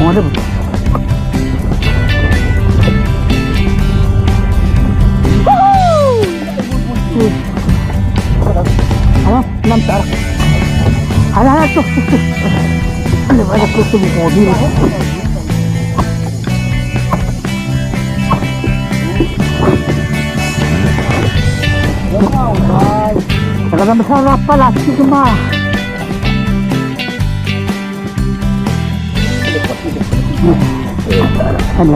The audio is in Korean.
어디부터? 하나? 난 따라. 하나, 또. 근데 맞아, 그것도 뭐, 어디로. Jangan berharap lagi cuma. Kan